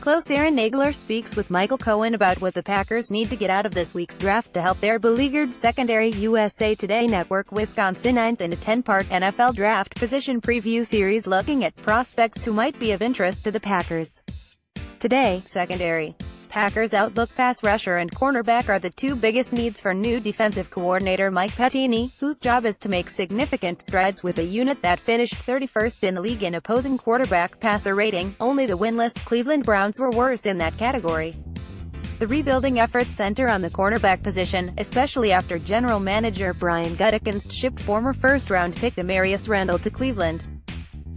Close Aaron Nagler speaks with Michael Cohen about what the Packers need to get out of this week's draft to help their beleaguered secondary. USA Today Network-WisconsinNinth in a 10-part NFL draft position preview series looking at prospects who might be of interest to the Packers. Today, secondary. Packers outlook pass rusher and cornerback are the two biggest needs for new defensive coordinator Mike Pettine, whose job is to make significant strides with a unit that finished 31st in the league in opposing quarterback passer rating. Only the winless Cleveland Browns were worse in that category. The rebuilding efforts center on the cornerback position, especially after general manager Brian Gutekunst shipped former first-round pick Demarius Randall to Cleveland.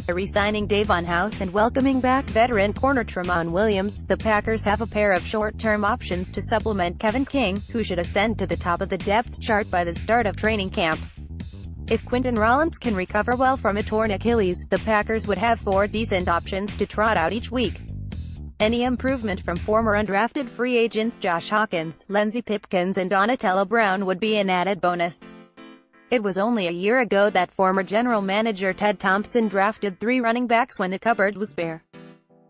Re-signing Davon House and welcoming back veteran corner Tramon Williams, the Packers have a pair of short-term options to supplement Kevin King, who should ascend to the top of the depth chart by the start of training camp. If Quinton Rollins can recover well from a torn Achilles, the Packers would have 4 decent options to trot out each week. Any improvement from former undrafted free agents Josh Hawkins, Lindsey Pipkins and Donatello Brown would be an added bonus. It was only a year ago that former general manager Ted Thompson drafted 3 running backs when the cupboard was bare.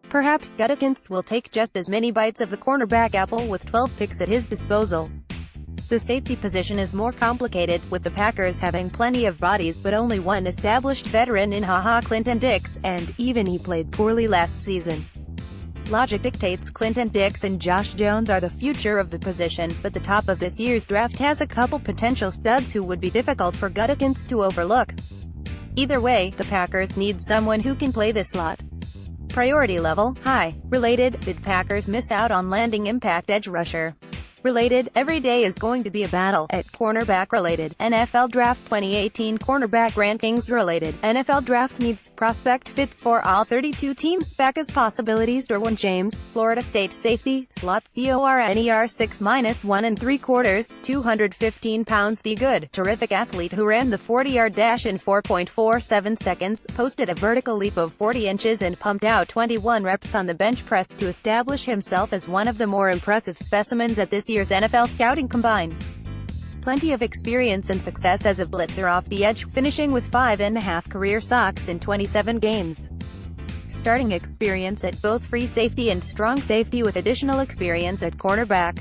Perhaps Gutekunst will take just as many bites of the cornerback apple with 12 picks at his disposal. The safety position is more complicated, with the Packers having plenty of bodies but only one established veteran in Clinton Dix, and even he played poorly last season. Logic dictates Clinton Dix and Josh Jones are the future of the position, but the top of this year's draft has a couple potential studs who would be difficult for Gutekunst to overlook. Either way, the Packers need someone who can play this slot. Priority level, high. Related, did Packers miss out on landing impact edge rusher? Related, every day is going to be a battle. At cornerback related, NFL Draft 2018 cornerback rankings related, NFL Draft needs prospect fits for all 32 teams. Packers possibilities. Derwin James, Florida State safety, slot corner 6 -1 3/4, 215 pounds. The good, terrific athlete who ran the 40-yard dash in 4.47 seconds, posted a vertical leap of 40 inches and pumped out 21 reps on the bench press to establish himself as one of the more impressive specimens at this year's NFL Scouting Combine. Plenty of experience and success as a blitzer off the edge, finishing with 5.5 career sacks in 27 games. Starting experience at both free safety and strong safety with additional experience at cornerback.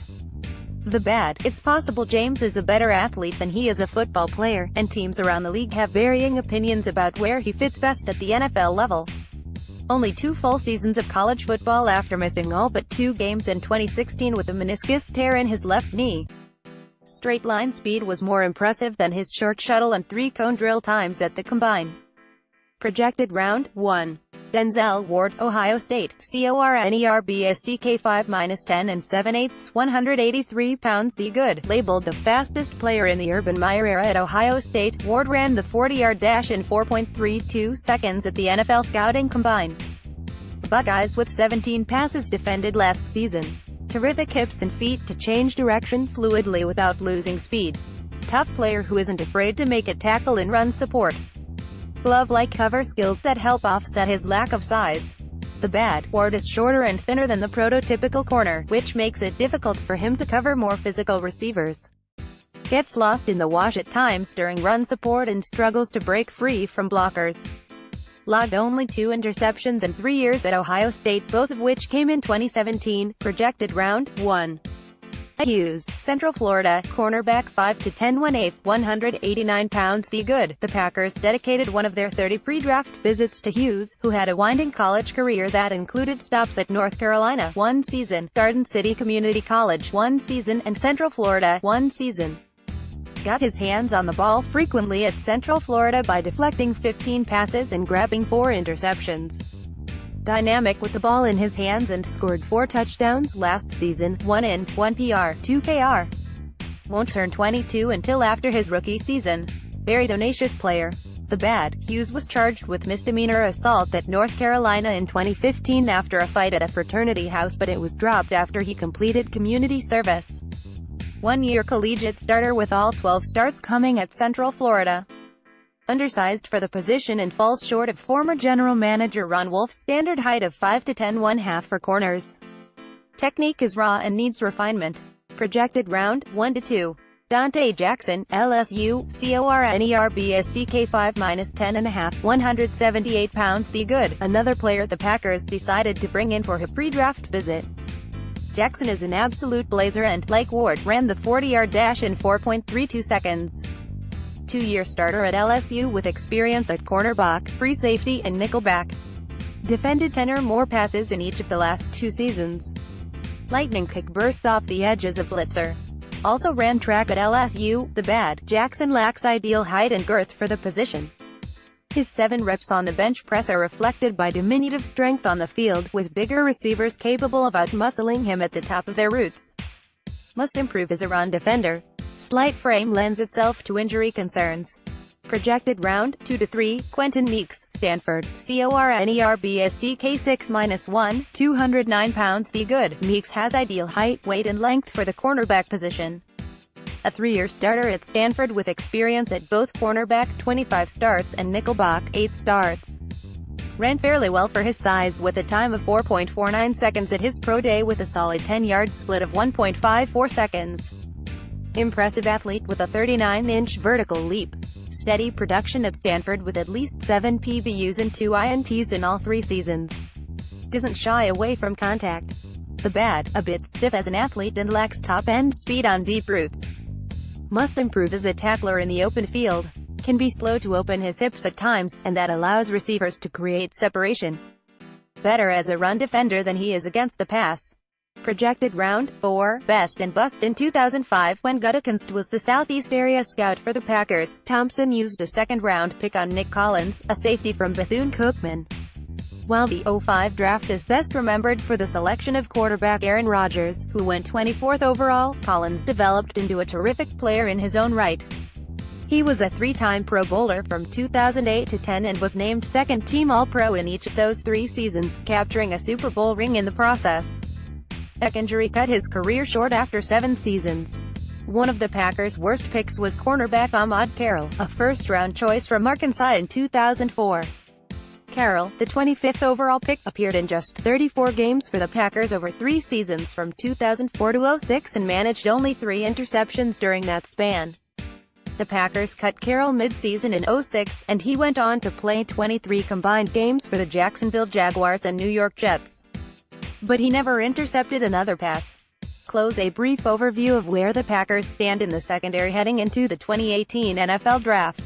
The bad, it's possible James is a better athlete than he is a football player, and teams around the league have varying opinions about where he fits best at the NFL level. Only 2 full seasons of college football after missing all but 2 games in 2016 with a meniscus tear in his left knee. Straight line speed was more impressive than his short shuttle and 3-cone drill times at the Combine. Projected round 1. Denzel Ward, Ohio State, cornerbacks 5 -10 and 7/8, 183 pounds. The good, labeled the fastest player in the Urban Meyer era at Ohio State, Ward ran the 40-yard dash in 4.32 seconds at the NFL Scouting Combine. Buckeyes with 17 passes defended last season. Terrific hips and feet to change direction fluidly without losing speed. Tough player who isn't afraid to make a tackle in run support. Glove-like cover skills that help offset his lack of size. The bad, Ward is shorter and thinner than the prototypical corner, which makes it difficult for him to cover more physical receivers. Gets lost in the wash at times during run support and struggles to break free from blockers. Logged only 2 interceptions in 3 years at Ohio State, both of which came in 2017. Projected round 1. Hughes, Central Florida, cornerback 5 -10 1/8, 189 pounds. The good, the Packers dedicated one of their 30 pre-draft visits to Hughes, who had a winding college career that included stops at North Carolina 1 season, Garden City Community College 1 season, and Central Florida 1 season. Got his hands on the ball frequently at Central Florida by deflecting 15 passes and grabbing 4 interceptions. Dynamic with the ball in his hands and scored 4 touchdowns last season, 1 int, 1 PR, 2 KR. Won't turn 22 until after his rookie season. Very tenacious player. The bad, Hughes was charged with misdemeanor assault at North Carolina in 2015 after a fight at a fraternity house, but it was dropped after he completed community service. 1-year collegiate starter with all 12 starts coming at Central Florida. Undersized for the position and falls short of former general manager Ron Wolf's standard height of 5 -10 1/2 for corners. Technique is raw and needs refinement. Projected round 1 -2. Dante Jackson, LSU, Cornerbacks 5-10.5, 178 pounds. The good, another player the Packers decided to bring in for a pre-draft visit. Jackson is an absolute blazer and, like Ward, ran the 40-yard dash in 4.32 seconds. Two-year starter at LSU with experience at cornerback, free safety, and nickelback. Defended 10 or more passes in each of the last 2 seasons. Lightning kick burst off the edge as a blitzer. Also ran track at LSU. The bad, Jackson lacks ideal height and girth for the position. His 7 reps on the bench press are reflected by diminutive strength on the field, with bigger receivers capable of out-muscling him at the top of their routes. Must improve as a run defender. Slight frame lends itself to injury concerns. Projected round 2 to 3. Quentin Meeks, Stanford, Cornerbacks 6-1, 209 pounds. The good, Meeks has ideal height, weight and length for the cornerback position. A 3-year starter at Stanford with experience at both cornerback, 25 starts, and nickelback, 8 starts. Ran fairly well for his size with a time of 4.49 seconds at his pro day with a solid 10-yard split of 1.54 seconds. Impressive athlete with a 39-inch vertical leap. Steady production at Stanford with at least 7 PBUs and 2 INTs in all 3 seasons. Doesn't shy away from contact. The bad, a bit stiff as an athlete and lacks top-end speed on deep routes. Must improve as a tackler in the open field. Can be slow to open his hips at times, and that allows receivers to create separation. Better as a run defender than he is against the pass. Projected round 4, best and bust. In 2005, when Gutekunst was the Southeast area scout for the Packers, Thompson used a second-round pick on Nick Collins, a safety from Bethune-Cookman. While the '05 draft is best remembered for the selection of quarterback Aaron Rodgers, who went 24th overall, Collins developed into a terrific player in his own right. He was a 3-time Pro Bowler from 2008 to 10 and was named second-team All-Pro in each of those 3 seasons, capturing a Super Bowl ring in the process. Neck injury cut his career short after 7 seasons. One of the Packers' worst picks was cornerback Ahmad Carroll, a first-round choice from Arkansas in 2004. Carroll, the 25th overall pick, appeared in just 34 games for the Packers over 3 seasons from 2004 to '06 and managed only 3 interceptions during that span. The Packers cut Carroll mid-season in '06, and he went on to play 23 combined games for the Jacksonville Jaguars and New York Jets. But he never intercepted another pass. Close a brief overview of where the Packers stand in the secondary heading into the 2018 NFL Draft.